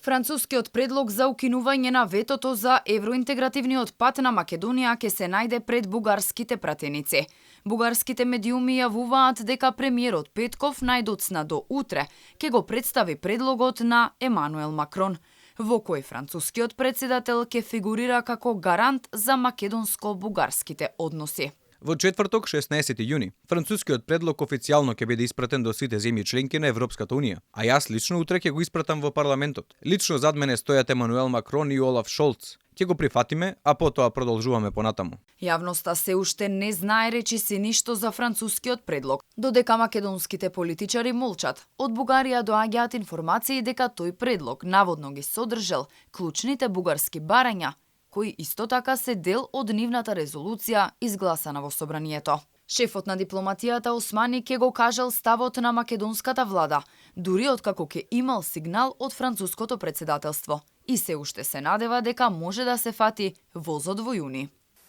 Францускиот предлог за укинување на ветото за евроинтегративниот пат на Македонија ќе се најде пред бугарските пратеници. Бугарските медиуми јавуваат дека премиерот Петков најдоцна до утре ќе го представи предлогот на Емануел Макрон, во кој францускиот председател ќе фигурира како гарант за македонско-бугарските односи. Во четврток, 16 јуни, францускиот предлог официјално ќе биде испратен до сите земји членки на Европската унија, а јас лично утре ќе го испратам во парламентот. Лично зад мене стојат Емануел Макрон и Олаф Шолц. Ќе го прифатиме, а потоа продолжуваме понатаму. Јавноста се уште не знае речиси ништо за францускиот предлог, додека македонските политичари молчат. Од Бугарија доаѓаат информации дека тој предлог наводно ги содржал клучните бугарски барања, кои исто така се дел од нивната резолуција изгласана во собранието. Шефот на дипломатијата Османи ќе го кажал ставот на македонската влада, дури откако ќе имал сигнал од француското председателство и се уште се надева дека може да се фати возот во јуни.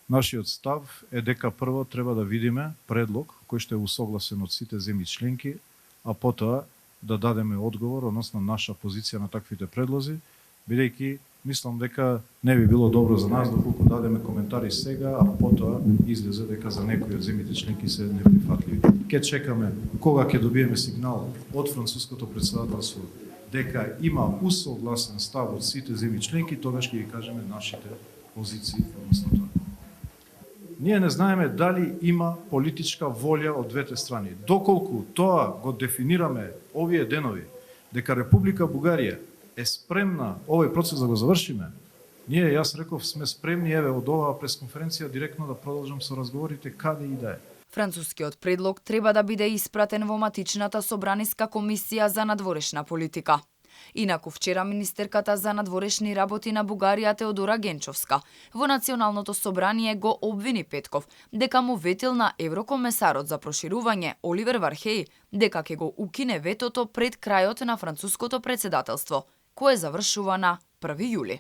Нашиот став е дека прво треба да видиме предлог кој што е усогласен од сите земји членки, а потоа да дадеме одговор, односно наша позиција на таквите предлози, бидејќи мислам дека не би било добро за нас доколку дадеме коментари сега, а потоа излезе дека за некои од земјите членки се неприфатливи. Ке чекаме кога ќе добиеме сигнал од француското председателство дека има усогласен став од сите земји членки, тогаш ќе ги кажеме нашите позиции односно тоа. Ние не знаеме дали има политичка волја од двете страни. Доколку тоа го дефинираме овие денови, дека Република Бугарија е спремна овој процес да го завршиме, ние, јас реков, сме спремни еве од оваа пресконференција директно да продолжам со разговорите каде и да е. Францускиот предлог треба да биде испратен во матичната собраниска комисија за надворешна политика. Инаку вчера министерката за надворешни работи на Бугарија Теодора Генчовска во Националното собрание го обвини Петков дека му ветил на еврокомесарот за проширување Оливер Вархеј дека ќе го укине ветото пред крајот на француското председателство, кое завршува на 1 јули.